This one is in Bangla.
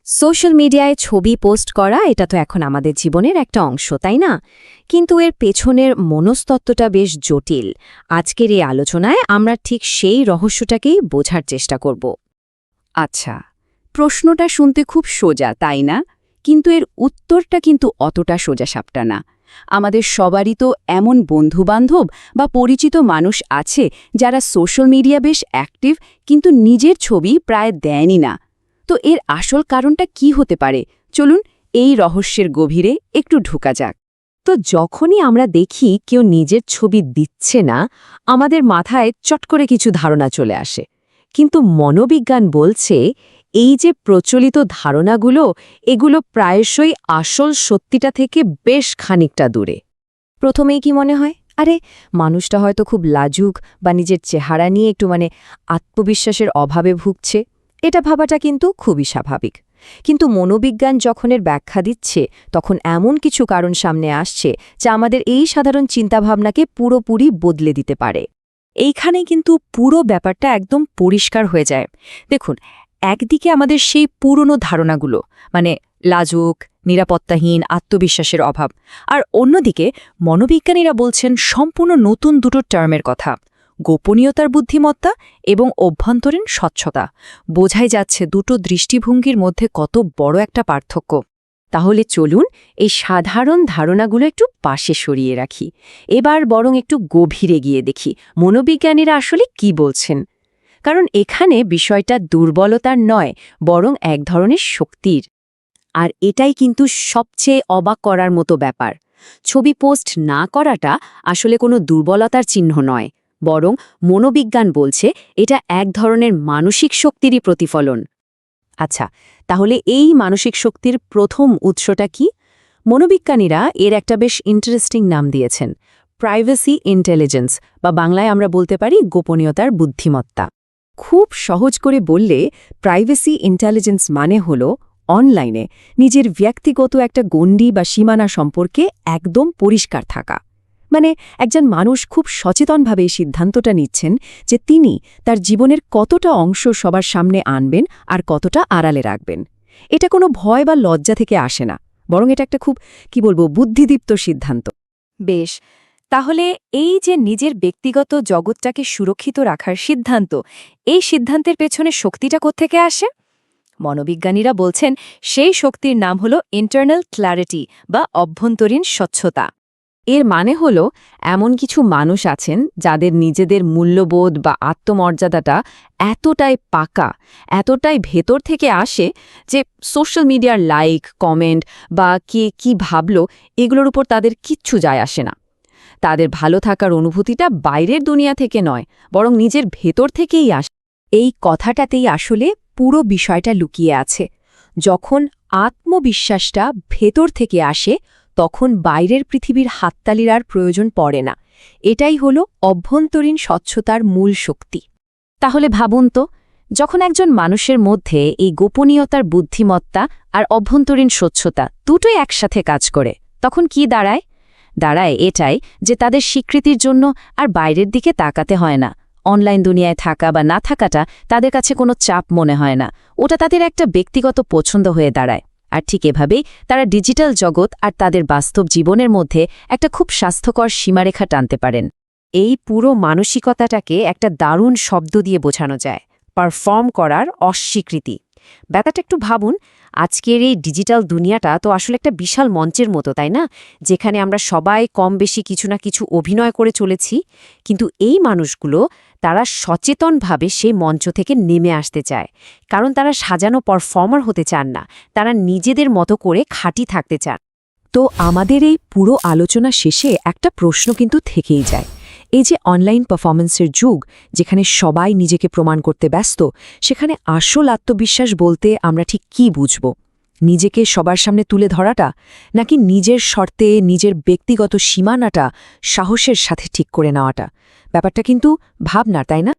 সোশ্যাল মিডিয়ায় ছবি পোস্ট করা এটা তো এখন আমাদের জীবনের একটা অংশ, তাই না? কিন্তু এর পেছনের মনস্তত্ত্বটা বেশ জটিল। আজকের এই আলোচনায় আমরা ঠিক সেই রহস্যটাকেই বোঝার চেষ্টা করব। আচ্ছা, প্রশ্নটা শুনতে খুব সোজা, তাই না? কিন্তু এর উত্তরটা কিন্তু অতটা সোজাসাপটা না। আমাদের সবারই তো এমন বন্ধুবান্ধব বা পরিচিত মানুষ আছে যারা সোশ্যাল মিডিয়া বেশ অ্যাক্টিভ, কিন্তু নিজের ছবি প্রায় দেয়নি না। তো এর আসল কারণটা কি হতে পারে? চলুন এই রহস্যের গভীরে একটু ঢোকা যাক। তো যখনই আমরা দেখি কেউ নিজের ছবি দিচ্ছে না, আমাদের মাথায় চট করে কিছু ধারণা চলে আসে। কিন্তু মনোবিজ্ঞান বলছে এই যে প্রচলিত ধারণাগুলো, এগুলো প্রায়শই আসল সত্যিটা থেকে বেশ খানিকটা দূরে। প্রথমেই কি মনে হয়, আরে মানুষটা হয়তো খুব লাজুক বা নিজের চেহারা নিয়ে একটু আত্মবিশ্বাসের অভাবে ভুগছে। এটা ভাবাটা কিন্তু খুবই স্বাভাবিক। কিন্তু মনোবিজ্ঞান যখন এর ব্যাখ্যা দিচ্ছে, তখন এমন কিছু কারণ সামনে আসছে যা আমাদের এই সাধারণ চিন্তাভাবনাকে পুরোপুরি বদলে দিতে পারে। এইখানেই কিন্তু পুরো ব্যাপারটা একদম পরিষ্কার হয়ে যায়। দেখুন, একদিকে আমাদের সেই পুরনো ধারণাগুলো, লাজুক, নিরাপত্তাহীন, আত্মবিশ্বাসের অভাব, আর অন্যদিকে মনোবিজ্ঞানীরা বলছেন সম্পূর্ণ নতুন দুটো টার্মের কথা: গোপনীয়তার বুদ্ধিমত্তা এবং অভ্যন্তরীণ স্বচ্ছতা। বোঝাই যাচ্ছে দুটো দৃষ্টিভঙ্গির মধ্যে কত বড় একটা পার্থক্য। তাহলে চলুন এই সাধারণ ধারণাগুলো একটু পাশে সরিয়ে রাখি, এবার বরং একটু গভীরে গিয়ে দেখি মনোবিজ্ঞানীরা আসলে কি বলছেন। কারণ এখানে বিষয়টা দুর্বলতার নয়, বরং এক ধরনের শক্তির। আর এটাই কিন্তু সবচেয়ে অবাক করার মতো ব্যাপার। ছবি পোস্ট না করাটা আসলে কোনো দুর্বলতার চিহ্ন নয়, বরং মনোবিজ্ঞান বলছে এটা এক ধরনের মানসিক শক্তিরই প্রতিফলন। আচ্ছা, তাহলে এই মানসিক শক্তির প্রথম উৎসটা কি? মনোবিজ্ঞানীরা এর একটা বেশ ইন্টারেস্টিং নাম দিয়েছেন, প্রাইভেসি ইন্টেলিজেন্স, বা বাংলায় আমরা বলতে পারি গোপনীয়তার বুদ্ধিমত্তা। খুব সহজ করে বললে প্রাইভেসি ইন্টেলিজেন্স মানে হলো অনলাইনে নিজের ব্যক্তিগত একটা গণ্ডি বা সীমানা সম্পর্কে একদম পরিষ্কার থাকা। একজন মানুষ খুব সচেতনভাবে এই সিদ্ধান্তটা নিচ্ছেন যে তিনি তার জীবনের কতটা অংশ সবার সামনে আনবেন আর কতটা আড়ালে রাখবেন। এটা কোনো ভয় বা লজ্জা থেকে আসে না, বরং এটা একটা খুব বুদ্ধিদীপ্ত সিদ্ধান্ত। বেশ, তাহলে এই যে নিজের ব্যক্তিগত জগৎটাকে সুরক্ষিত রাখার সিদ্ধান্ত, এই সিদ্ধান্তের পেছনে শক্তিটা কোত্থেকে আসে? মনোবিজ্ঞানীরা বলছেন সেই শক্তির নাম হলো ইন্টারনাল ক্ল্যারিটি বা অভ্যন্তরীণ স্বচ্ছতা। এর মানে হলো এমন কিছু মানুষ আছেন যাদের নিজেদের মূল্যবোধ বা আত্মমর্যাদাটা এতটাই পাকা, এতটাই ভেতর থেকে আসে যে সোশ্যাল মিডিয়ার লাইক, কমেন্ট বা কে কি ভাবল, এগুলোর উপর তাদের কিচ্ছু যায় আসে না। তাদের ভালো থাকার অনুভূতিটা বাইরের দুনিয়া থেকে নয়, বরং নিজের ভেতর থেকেই আসে। এই কথাটাতেই আসলে পুরো বিষয়টা লুকিয়ে আছে। যখন আত্মবিশ্বাসটা ভেতর থেকে আসে, তখন বাইরের পৃথিবীর হাততালির আর প্রয়োজন পড়ে না। এটাই হলো অভ্যন্তরীণ স্বচ্ছতার মূল শক্তি। তাহলে ভাবুন তো, যখন একজন মানুষের মধ্যে এই গোপনীয়তার বুদ্ধিমত্তা আর অভ্যন্তরীণ স্বচ্ছতা দুটোই একসাথে কাজ করে, তখন কি দাঁড়ায়? দাঁড়ায় এটাই যে তাদের স্বীকৃতির জন্য আর বাইরের দিকে তাকাতে হয় না। অনলাইন দুনিয়ায় থাকা বা না থাকাটা তাদের কাছে কোনো চাপ মনে হয় না, ওটা তাদের একটা ব্যক্তিগত পছন্দ হয়ে দাঁড়ায়। আর ঠিক এভাবেই তারা ডিজিটাল জগৎ আর তাদের বাস্তব জীবনের মধ্যে একটা খুব স্বাস্থ্যকর সীমারেখা টানতে পারেন। এই পুরো মানসিকতাটাকে একটা দারুণ শব্দ দিয়ে বোঝানো যায়: পারফর্ম করার অস্বীকৃতি। ব্যাপারটা একটু ভাবুন, আজকের এই ডিজিটাল দুনিয়াটা তো আসলে একটা বিশাল মঞ্চের মতো, তাই না? যেখানে আমরা সবাই কম বেশি কিছু না কিছু অভিনয় করে চলেছি। কিন্তু এই মানুষগুলো, তারা সচেতনভাবে সেই মঞ্চ থেকে নেমে আসতে চায়, কারণ তারা সাজানো পারফর্মার হতে চান না, তারা নিজেদের মতো করে খাঁটি থাকতে চান। তো আমাদের এই পুরো আলোচনা শেষে একটা প্রশ্ন কিন্তু থেকেই যায়। এই যে অনলাইন পারফরমেন্সের যুগ, যেখানে সবাই নিজেকে প্রমাণ করতে ব্যস্ত, সেখানে আসল আত্মবিশ্বাস বলতে আমরা ঠিক কি বুঝব? নিজেকে সবার সামনে তুলে ধরাটা, নাকি নিজের শর্তে নিজের ব্যক্তিগত সীমানাটা সাহসের সাথে ঠিক করে নেওয়াটা? ব্যাপারটা কিন্তু ভাবনার, তাই না?